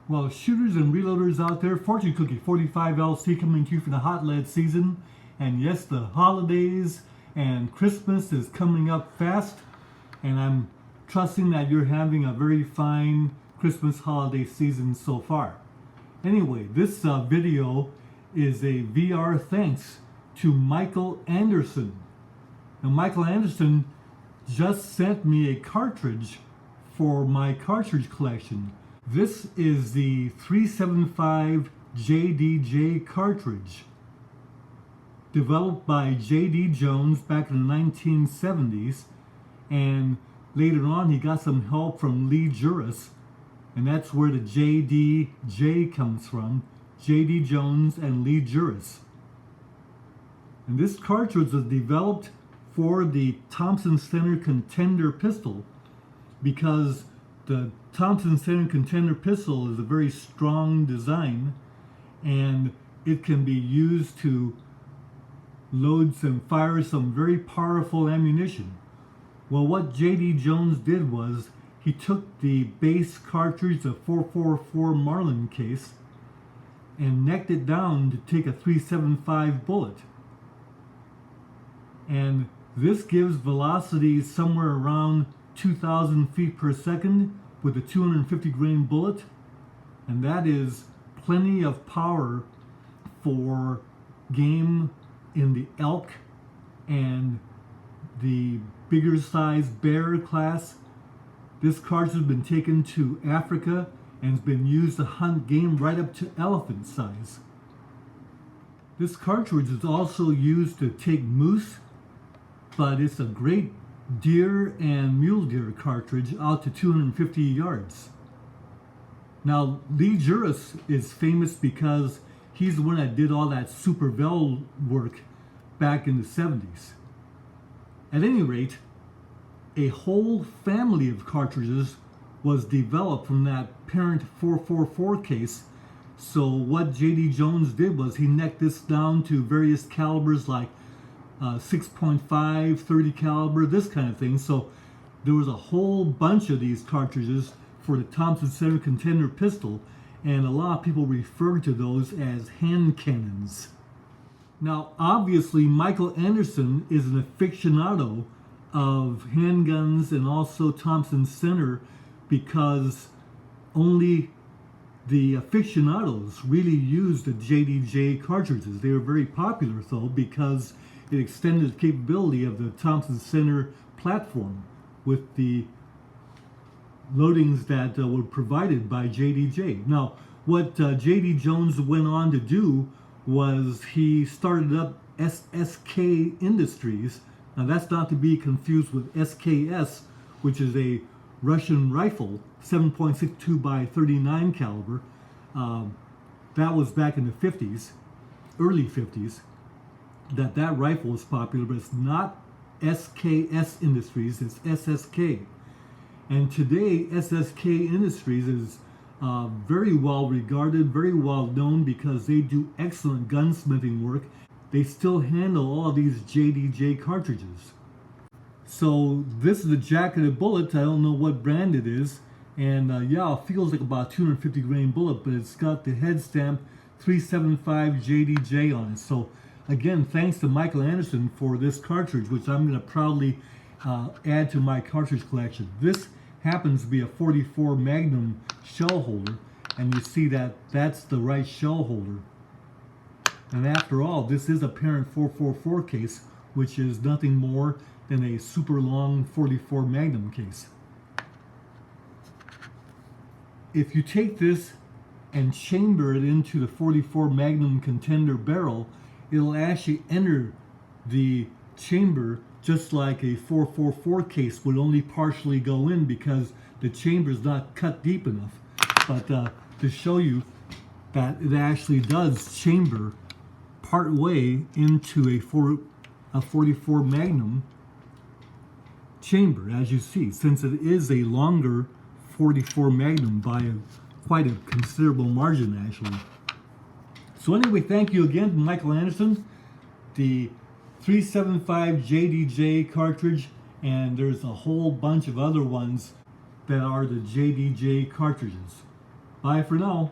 Well, shooters and reloaders out there, Fortune Cookie 45 LC coming to you for the hot lead season. And yes, the holidays and Christmas is coming up fast. And I'm trusting that you're having a very fine Christmas holiday season so far. Anyway, this video is a VR thanks to Michael Andersen. Now, Michael Andersen just sent me a cartridge for my cartridge collection. This is the 375 JDJ Cartridge, developed by J.D. Jones back in the 1970s, and later on he got some help from Lee Juris, and that's where the JDJ comes from, J.D. Jones and Lee Juris. And this cartridge was developed for the Thompson Center Contender pistol because the Thompson Center Contender pistol is a very strong design, and it can be used to load and fire some very powerful ammunition. Well, what J.D. Jones did was he took the base cartridge, the 444 Marlin case, and necked it down to take a 375 bullet. And this gives velocity somewhere around 2,000 feet per second with a 250 grain bullet, and that is plenty of power for game in the elk and the bigger size bear class. This cartridge has been taken to Africa and has been used to hunt game right up to elephant size. This cartridge is also used to take moose, but it's a great deer and mule deer cartridge out to 250 yards. Now, Lee Juris is famous because he's the one that did all that Super Vel work back in the 70s. At any rate, a whole family of cartridges was developed from that parent 444 case. So what J.D. Jones did was he necked this down to various calibers like 6.5, 30 caliber, this kind of thing. So there was a whole bunch of these cartridges for the Thompson Center Contender pistol, and a lot of people refer to those as hand cannons. Now, obviously, Michael Andersen is an aficionado of handguns and also Thompson Center because only the aficionados really use the JDJ cartridges. They were very popular, though, because it extended the capability of the Thompson Center platform with the loadings that were provided by JDJ. Now, what J.D. Jones went on to do was he started up SSK Industries. Now, that's not to be confused with SKS, which is a Russian rifle, 7.62 by 39 caliber. That was back in the 50s, early 50s. That rifle was popular, but it's not SKS Industries, it's SSK. And today, SSK Industries is very well regarded, very well known because they do excellent gunsmithing work. They still handle all of these JDJ cartridges. So this is a jacketed bullet. I don't know what brand it is. And yeah, it feels like about 250 grain bullet, but it's got the head stamp 375 JDJ on it. So again, thanks to Michael Andersen for this cartridge, which I'm going to proudly add to my cartridge collection. This happens to be a 44 Magnum shell holder, and you see that that's the right shell holder. And after all, this is a parent 444 case, which is nothing more than a super long 44 Magnum case. If you take this and chamber it into the 44 Magnum Contender barrel, it'll actually enter the chamber just like a 444 case would only partially go in because the chamber is not cut deep enough. But to show you that it actually does chamber part way into a 44 Magnum chamber, as you see, since it is a longer 44 Magnum by quite a considerable margin, actually. So anyway, thank you again to Michael Andersen, the 375 JDJ cartridge, and there's a whole bunch of other ones that are the JDJ cartridges. Bye for now.